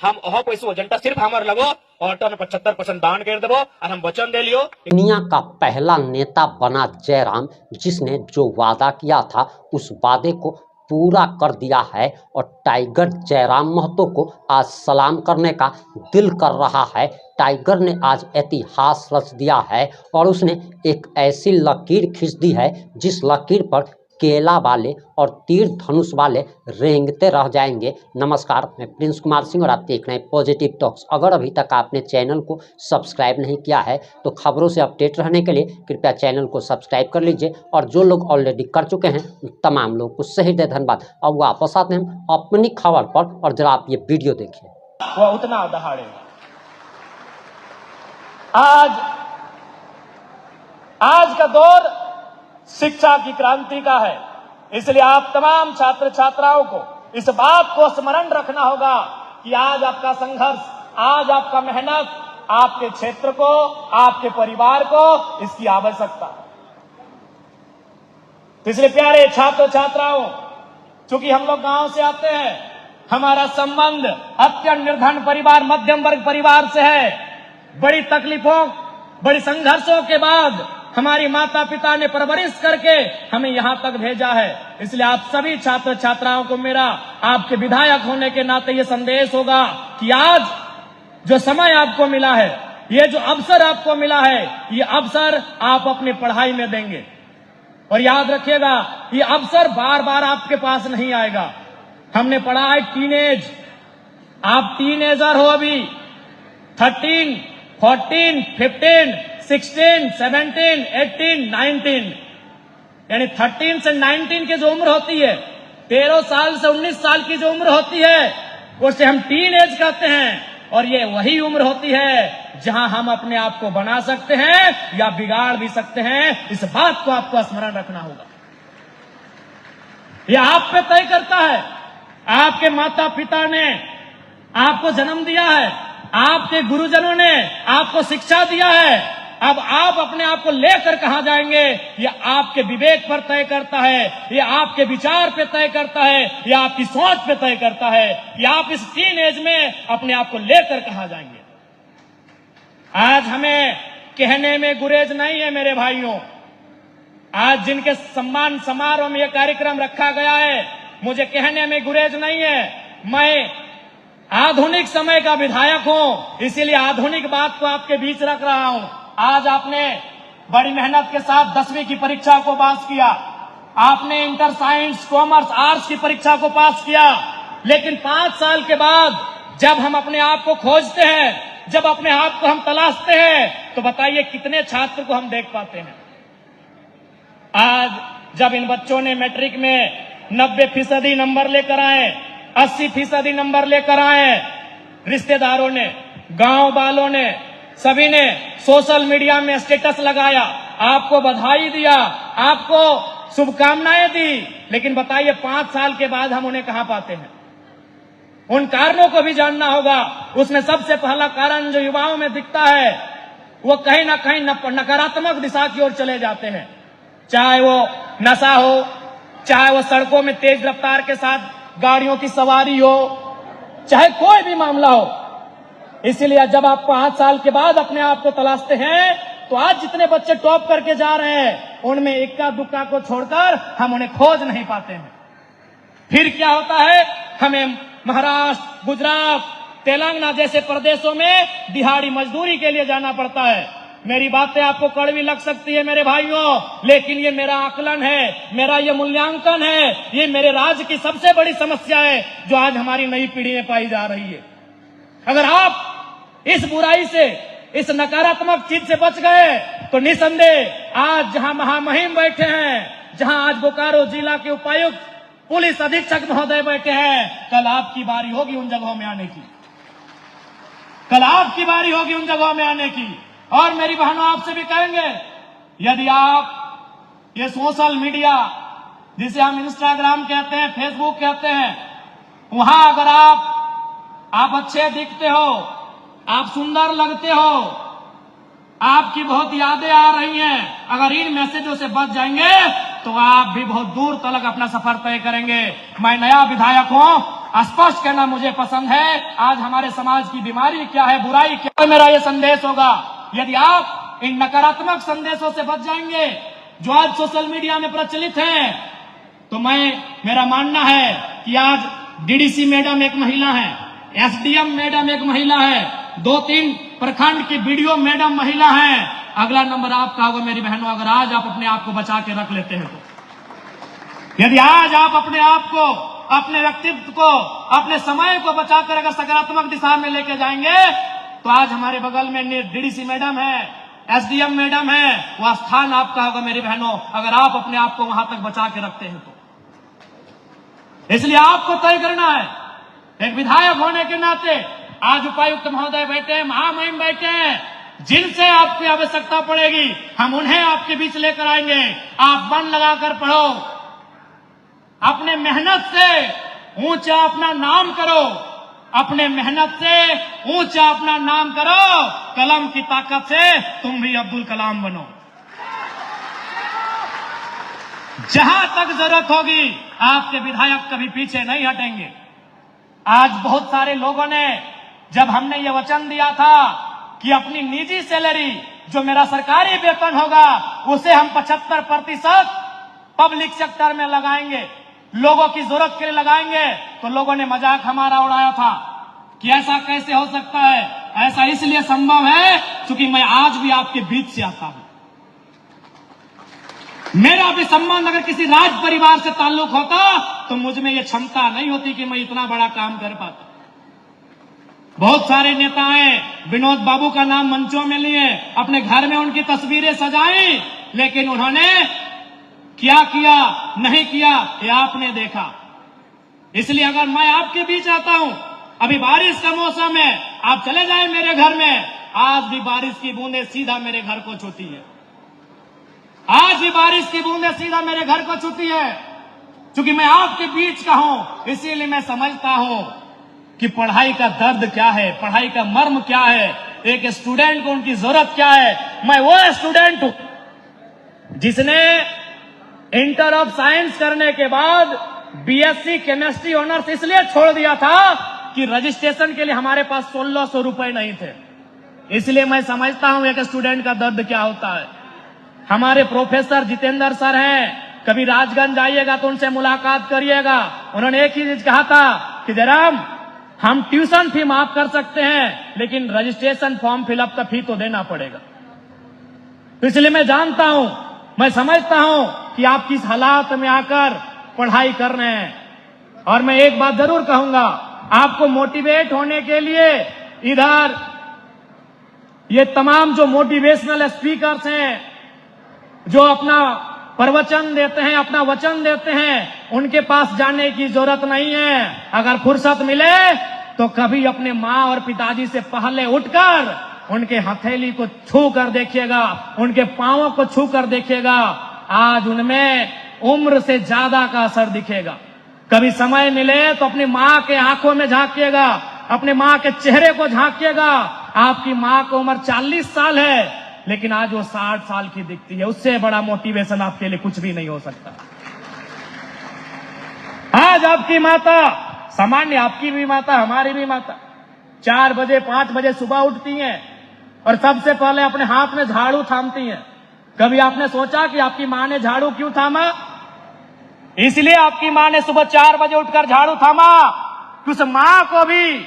हम अहो पैसो एजेंटा सिर्फ हमारे लगो और 75% दान कर देबो और हम वचन दे लियो। दुनिया का पहला नेता बना जयराम, जिसने जो वादा किया था उस वादे को पूरा कर दिया है और टाइगर जयराम महतो को आज सलाम करने का दिल कर रहा है। टाइगर ने आज इतिहास रच दिया है और उसने एक ऐसी लकीर खींच दी है जिस लकीर पर केला वाले और तीर धनुष वाले रेंगते रह जाएंगे। नमस्कार, मैं प्रिंस कुमार सिंह और आप देख रहे हैं पॉजिटिव टॉक्स। अगर अभी तक आपने चैनल को सब्सक्राइब नहीं किया है तो खबरों से अपडेट रहने के लिए कृपया चैनल को सब्सक्राइब कर लीजिए और जो लोग ऑलरेडी कर चुके हैं तमाम लोग को सही दे धन्यवाद। अब वापस आते हैं अपनी खबर पर और जरा आप ये वीडियो देखिए। वह उतना दहाड़े आज का दौर शिक्षा की क्रांति का है, इसलिए आप तमाम छात्र छात्राओं को इस बात को स्मरण रखना होगा कि आज आपका संघर्ष, आज आपका मेहनत आपके क्षेत्र को, आपके परिवार को इसकी आवश्यकता है। इसलिए प्यारे छात्र छात्राओं, चूंकि हम लोग गांव से आते हैं, हमारा संबंध अत्यंत निर्धन परिवार, मध्यम वर्ग परिवार से है। बड़ी तकलीफों, बड़ी संघर्षों के बाद हमारी माता पिता ने परवरिश करके हमें यहां तक भेजा है। इसलिए आप सभी छात्र छात्राओं को मेरा आपके विधायक होने के नाते ये संदेश होगा कि आज जो समय आपको मिला है, ये जो अवसर आपको मिला है, ये अवसर आप अपनी पढ़ाई में देंगे। और याद रखिएगा, ये अवसर बार बार आपके पास नहीं आएगा। हमने पढ़ा है टीनेज, आप टीनेजर हो अभी, 13, 14, 15, 16, 17, 18, 19, यानी 13 से 19 की जो उम्र होती है, 13 साल से 19 साल की जो उम्र होती है, उसे हम टीन एज कहते हैं। और ये वही उम्र होती है जहां हम अपने आप को बना सकते हैं या बिगाड़ भी सकते हैं। इस बात को आपको स्मरण रखना होगा। यह आप पे तय करता है। आपके माता पिता ने आपको जन्म दिया है, आपके गुरुजनों ने आपको शिक्षा दिया है। अब आप अपने आप को लेकर कहां जाएंगे, ये आपके विवेक पर तय करता है, ये आपके विचार पे तय करता है, ये आपकी सोच पे तय करता है कि आप इस टीन एज में अपने आप को लेकर कहां जाएंगे। आज हमें कहने में गुरेज नहीं है मेरे भाइयों। आज जिनके सम्मान समारोह में यह कार्यक्रम रखा गया है, मुझे कहने में गुरेज नहीं है। मैं आधुनिक समय का विधायक हूं, इसीलिए आधुनिक बात को आपके बीच रख रहा हूं। आज आपने बड़ी मेहनत के साथ 10वीं की परीक्षा को पास किया, आपने इंटर साइंस, कॉमर्स, आर्ट्स की परीक्षा को पास किया, लेकिन 5 साल के बाद जब हम अपने आप को खोजते हैं, जब अपने आप को हम तलाशते हैं, तो बताइए कितने छात्र को हम देख पाते हैं। आज जब इन बच्चों ने मैट्रिक में 90% नंबर लेकर आए, 80% नंबर लेकर आए, रिश्तेदारों ने, गांव वालों ने, सभी ने सोशल मीडिया में स्टेटस लगाया, आपको बधाई दिया, आपको शुभकामनाएं दी, लेकिन बताइए 5 साल के बाद हम उन्हें कहां पाते हैं। उन कारणों को भी जानना होगा। उसमें सबसे पहला कारण जो युवाओं में दिखता है, वो कहीं ना कहीं नकारात्मक दिशा की ओर चले जाते हैं। चाहे वो नशा हो, चाहे वो सड़कों में तेज रफ्तार के साथ गाड़ियों की सवारी हो, चाहे कोई भी मामला हो। इसीलिए जब आप 5 साल के बाद अपने आप को तलाशते हैं, तो आज जितने बच्चे टॉप करके जा रहे हैं, उनमें इक्का दुक्का को छोड़कर हम उन्हें खोज नहीं पाते हैं। फिर क्या होता है, हमें महाराष्ट्र, गुजरात, तेलंगाना जैसे प्रदेशों में दिहाड़ी मजदूरी के लिए जाना पड़ता है। मेरी बातें आपको कड़वी लग सकती है मेरे भाइयों, लेकिन ये मेरा आकलन है, मेरा ये मूल्यांकन है, ये मेरे राज्य की सबसे बड़ी समस्या है जो आज हमारी नई पीढ़ी में पाई जा रही है। अगर आप इस बुराई से, इस नकारात्मक चीज से बच गए, तो निसंदेह आज जहां महामहिम बैठे हैं, जहां आज बोकारो जिला के उपायुक्त, पुलिस अधीक्षक महोदय बैठे हैं, कल आपकी बारी होगी उन जगहों में आने की। कल आपकी बारी होगी उन जगहों में आने की। और मेरी बहनों, आपसे भी कहेंगे, यदि आप ये सोशल मीडिया, जिसे हम इंस्टाग्राम कहते हैं, फेसबुक कहते हैं, वहां अगर आप अच्छे दिखते हो, आप सुंदर लगते हो, आपकी बहुत यादें आ रही हैं, अगर इन मैसेजों से बच जाएंगे तो आप भी बहुत दूर तक अपना सफर तय करेंगे। मैं नया विधायक हूं, स्पष्ट कहना मुझे पसंद है। आज हमारे समाज की बीमारी क्या है, बुराई क्या है, मेरा यह संदेश होगा। यदि आप इन नकारात्मक संदेशों से बच जाएंगे जो आज सोशल मीडिया में प्रचलित हैं, तो मेरा मानना है कि आज डीडीसी मैडम एक महिला है, एसडीएम मैडम एक महिला है, 2-3 प्रखंड की बीडीओ मैडम महिला है। अगला नंबर आपका होगा मेरी बहनों, अगर आज आप अपने आप को बचा के रख लेते हैं तो। यदि आज आप अपने आप को, अपने व्यक्तित्व को, अपने समय को बचाकर अगर सकारात्मक दिशा में लेके जाएंगे, तो आज हमारे बगल में डीडीसी मैडम है, एसडीएम मैडम है, वह स्थान आपका होगा मेरी बहनों, अगर आप अपने आप को वहां तक बचा के रखते हैं तो। इसलिए आपको तय करना है, एक विधायक होने के नाते। आज उपायुक्त महोदय बैठे हैं, महामहिम बैठे हैं, जिनसे आपकी आवश्यकता पड़ेगी हम उन्हें आपके बीच लेकर आएंगे। आप मन लगाकर पढ़ो, अपने मेहनत से ऊंचा अपना नाम करो, अपने मेहनत से ऊंचा अपना नाम करो, कलम की ताकत से तुम भी अब्दुल कलाम बनो। जहां तक जरूरत होगी आपके विधायक कभी पीछे नहीं हटेंगे। आज बहुत सारे लोगों ने, जब हमने ये वचन दिया था कि अपनी निजी सैलरी जो मेरा सरकारी वेतन होगा उसे हम 75% पब्लिक सेक्टर में लगाएंगे, लोगों की जरूरत के लिए लगाएंगे, तो लोगों ने मजाक हमारा उड़ाया था कि ऐसा कैसे हो सकता है। ऐसा इसलिए संभव है क्योंकि मैं आज भी आपके बीच से आता हूं। मेरा भी सम्मान अगर किसी राज परिवार से ताल्लुक होता तो मुझ में यह क्षमता नहीं होती कि मैं इतना बड़ा काम कर पाता। बहुत सारे नेता हैं, विनोद बाबू का नाम मंचों में लिए, अपने घर में उनकी तस्वीरें सजाई, लेकिन उन्होंने क्या किया नहीं किया ये आपने देखा। इसलिए अगर मैं आपके बीच आता हूं, अभी बारिश का मौसम है, आप चले जाएं मेरे घर में, आज भी बारिश की बूंदें सीधा मेरे घर को छूती है, आज भी बारिश की बूंदें सीधा मेरे घर को छूती है, क्योंकि मैं आपके बीच का हूं। इसीलिए मैं समझता हूं कि पढ़ाई का दर्द क्या है, पढ़ाई का मर्म क्या है, एक स्टूडेंट को उनकी जरूरत क्या है। मैं वो स्टूडेंट हूं जिसने इंटर ऑफ साइंस करने के बाद बीएससी केमिस्ट्री ऑनर्स इसलिए छोड़ दिया था कि रजिस्ट्रेशन के लिए हमारे पास 1600 रुपए नहीं थे। इसलिए मैं समझता हूं एक स्टूडेंट का दर्द क्या होता है। हमारे प्रोफेसर जितेंद्र सर हैं, कभी राजगंज आइएगा तो उनसे मुलाकात करिएगा। उन्होंने एक ही चीज कहा था कि जराम हम ट्यूशन फी माफ कर सकते हैं, लेकिन रजिस्ट्रेशन फॉर्म फिलअप का फी तो देना पड़ेगा। तो इसलिए मैं जानता हूं, मैं समझता हूं कि आप किस हालात में आकर पढ़ाई कर रहे हैं। और मैं एक बात जरूर कहूंगा, आपको मोटिवेट होने के लिए इधर ये तमाम जो मोटिवेशनल स्पीकर्स हैं, जो अपना प्रवचन देते हैं, अपना वचन देते हैं, उनके पास जाने की जरूरत नहीं है। अगर फुर्सत मिले तो कभी अपने माँ और पिताजी से पहले उठकर उनके हथेली को छू कर देखिएगा, उनके पांवों को छू कर देखिएगा। आज उनमें उम्र से ज्यादा का असर दिखेगा। कभी समय मिले तो अपनी माँ के आंखों में झांकिएगा, अपने माँ के चेहरे को झांकिएगा। आपकी माँ को उम्र 40 साल है, लेकिन आज वो 60 साल की दिखती है। उससे बड़ा मोटिवेशन आपके लिए कुछ भी नहीं हो सकता। आज आपकी माता, सामान्य आपकी भी माता, हमारी भी माता 4 बजे 5 बजे सुबह उठती हैं और सबसे पहले अपने हाथ में झाड़ू थामती हैं। कभी आपने सोचा कि आपकी मां ने झाड़ू क्यों थामा? इसलिए आपकी मां ने सुबह 4 बजे उठकर झाड़ू थामा। उस मां को भी,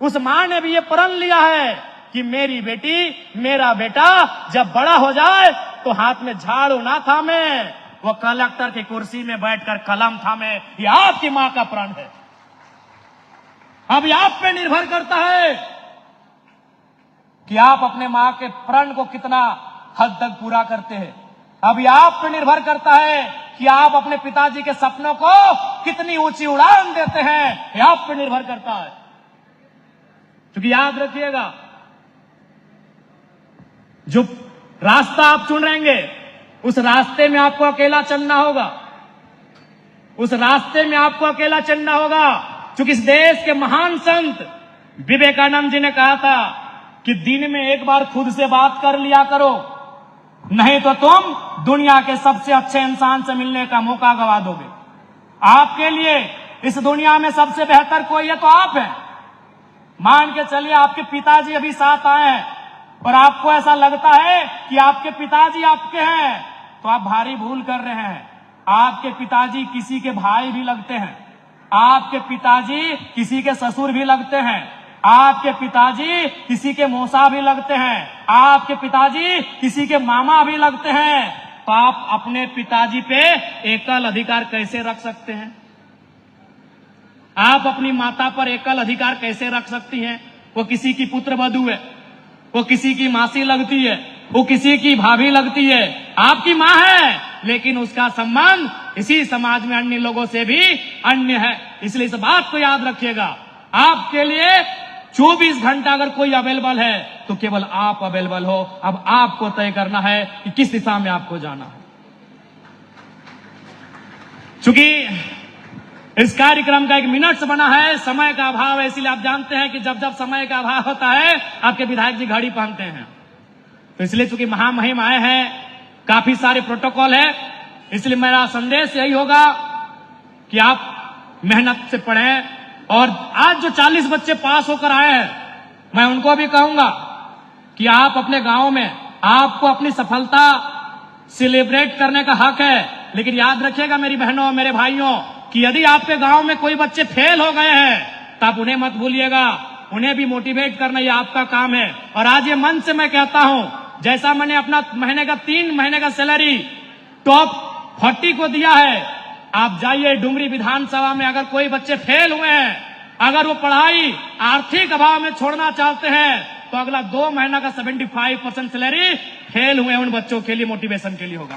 उस मां ने भी ये प्रण लिया है कि मेरी बेटी, मेरा बेटा जब बड़ा हो जाए तो हाथ में झाड़ू ना थामे, वो कलेक्टर की कुर्सी में बैठकर कलम थामे। ये आपकी मां का प्रण है। अब ये आप पे निर्भर करता है कि आप अपने मां के प्रण को कितना हद तक पूरा करते हैं। अब ये आप पे निर्भर करता है कि आप अपने पिताजी के सपनों को कितनी ऊंची उड़ान देते हैं। ये आप पे निर्भर करता है। क्योंकि याद रखिएगा, जो रास्ता आप चुनेंगे उस रास्ते में आपको अकेला चलना होगा, उस रास्ते में आपको अकेला चलना होगा। क्योंकि इस देश के महान संत विवेकानंद जी ने कहा था कि दिन में एक बार खुद से बात कर लिया करो, नहीं तो तुम दुनिया के सबसे अच्छे इंसान से मिलने का मौका गवा दोगे। आपके लिए इस दुनिया में सबसे बेहतर कोई है तो आप हैं। मान के चलिए आपके पिताजी अभी साथ आए हैं और आपको ऐसा लगता है कि आपके पिताजी आपके हैं, तो आप भारी भूल कर रहे हैं। आपके पिताजी किसी के भाई भी लगते हैं, आपके पिताजी किसी के ससुर भी लगते हैं, आपके पिताजी किसी के मौसा भी लगते हैं, आपके पिताजी किसी के मामा भी लगते हैं। तो आप अपने पिताजी पे एकल अधिकार कैसे रख सकते हैं? आप अपनी माता पर एकल अधिकार कैसे रख सकती हैं? वो किसी की पुत्र वधू है, वो किसी की मासी लगती है, वो किसी की भाभी लगती है, आपकी मां है, लेकिन उसका संबंध इसी समाज में अन्य लोगों से भी अन्य है। इसलिए इस बात को याद रखिएगा, आपके लिए 24 घंटा अगर कोई अवेलेबल है तो केवल आप अवेलेबल हो। अब आपको तय करना है कि किस दिशा में आपको जाना है। चूंकि इस कार्यक्रम का 1 मिनट बना है, समय का अभाव है, इसलिए आप जानते हैं कि जब जब समय का अभाव होता है आपके विधायक जी घड़ी पहनते हैं। तो इसलिए चूंकि महामहिम आए हैं, काफी सारे प्रोटोकॉल है, इसलिए मेरा संदेश यही होगा कि आप मेहनत से पढ़ें। और आज जो 40 बच्चे पास होकर आए हैं, मैं उनको भी कहूंगा कि आप अपने गांव में, आपको अपनी सफलता सेलिब्रेट करने का हक है, लेकिन याद रखिएगा मेरी बहनों और मेरे भाइयों कि यदि आपके गांव में कोई बच्चे फेल हो गए हैं तो आप उन्हें मत भूलिएगा, उन्हें भी मोटिवेट करना ये आपका काम है। और आज ये मन से मैं कहता हूं, जैसा मैंने अपना महीने का 3 महीने का सैलरी टॉप 40 को दिया है, आप जाइए डुमरी विधानसभा में, अगर कोई बच्चे फेल हुए हैं, अगर वो पढ़ाई आर्थिक अभाव में छोड़ना चाहते हैं, तो अगला 2 महीना का 75% सैलरी फेल हुए उन बच्चों के लिए मोटिवेशन के लिए होगा।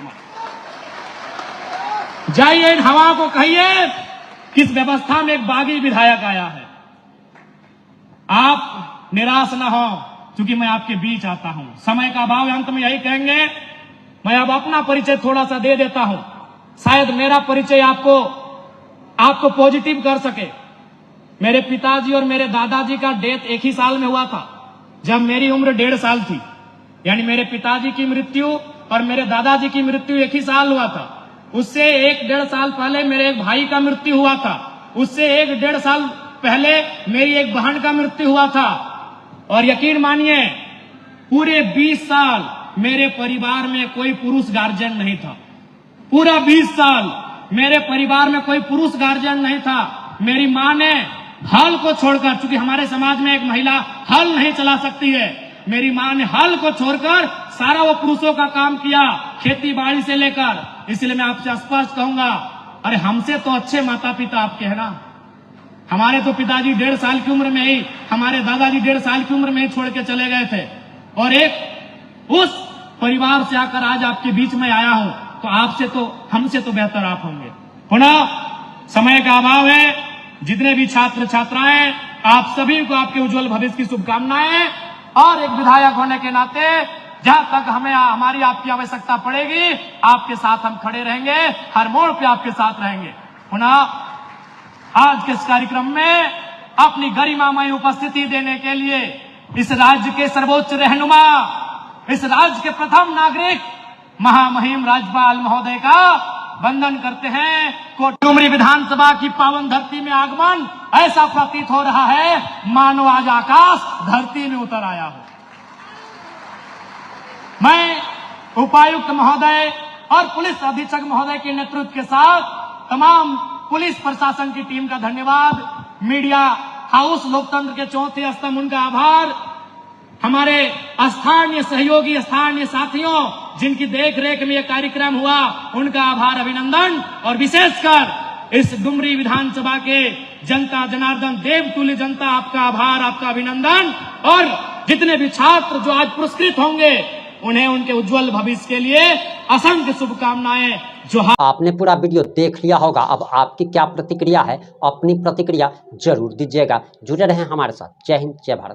जाइए इन हवा को कहिए किस व्यवस्था में एक बागी विधायक आया है। आप निराश ना हो, क्योंकि मैं आपके बीच आता हूं। समय का अभाव, अंत में यही कहेंगे, मैं अब अपना परिचय थोड़ा सा दे देता हूं, शायद मेरा परिचय आपको पॉजिटिव कर सके। मेरे पिताजी और मेरे दादाजी का डेथ एक ही साल में हुआ था, जब मेरी उम्र 1.5 साल थी। यानी मेरे पिताजी की मृत्यु और मेरे दादाजी की मृत्यु एक ही साल हुआ था। उससे 1-1.5 साल पहले मेरे एक भाई का मृत्यु हुआ था। उससे 1-1.5 साल पहले मेरी एक बहन का मृत्यु हुआ था। और यकीन मानिए, पूरे 20 साल मेरे परिवार में कोई पुरुष गार्जियन नहीं था। पूरा 20 साल मेरे परिवार में कोई पुरुष गार्जियन नहीं था। मेरी मां ने हल को छोड़कर, चूंकि हमारे समाज में एक महिला हल नहीं चला सकती है, मेरी मां ने हल को छोड़कर सारा वो पुरुषों का काम किया, खेती बाड़ी से लेकर। इसलिए मैं आपसे स्पष्ट कहूंगा, अरे हमसे तो अच्छे माता पिता आपके हैं ना। हमारे तो पिताजी 1.5 साल की उम्र में ही, हमारे दादाजी 1.5 साल की उम्र में ही छोड़ के चले गए थे, और एक उस परिवार से आकर आज आपके बीच में आया हूं। तो हमसे तो बेहतर आप होंगे। पुनः समय का अभाव है, जितने भी छात्र छात्राएं, आप सभी को आपके उज्जवल भविष्य की शुभकामनाएं। और एक विधायक होने के नाते जहां तक हमारी आपकी आवश्यकता पड़ेगी, आपके साथ हम खड़े रहेंगे, हर मोड़ पे आपके साथ रहेंगे। पुनः आज के इस कार्यक्रम में अपनी गरिमामय उपस्थिति देने के लिए इस राज्य के सर्वोच्च रहनुमा, इस राज्य के प्रथम नागरिक महामहिम राज्यपाल महोदय का वंदन करते हैं। डुमरी विधानसभा की पावन धरती में आगमन ऐसा प्रतीत हो रहा है मानो आज आकाश धरती में उतर आया हो। मैं उपायुक्त महोदय और पुलिस अधीक्षक महोदय के नेतृत्व के साथ तमाम पुलिस प्रशासन की टीम का धन्यवाद, मीडिया हाउस लोकतंत्र के चौथे स्तंभ उनका आभार, हमारे स्थानीय सहयोगी स्थानीय साथियों जिनकी देखरेख में यह कार्यक्रम हुआ उनका आभार अभिनंदन, और विशेषकर इस डुमरी विधानसभा के जनता जनार्दन देवतुल्य जनता, आपका आभार, आपका अभिनंदन। और जितने भी छात्र जो आज पुरस्कृत होंगे उन्हें उनके उज्जवल भविष्य के लिए असंख्य शुभकामनाएं। जो आपने पूरा वीडियो देख लिया होगा, अब आपकी क्या प्रतिक्रिया है, अपनी प्रतिक्रिया जरूर दीजिएगा। जुड़े रहें हमारे साथ। जय हिंद, जय भारत।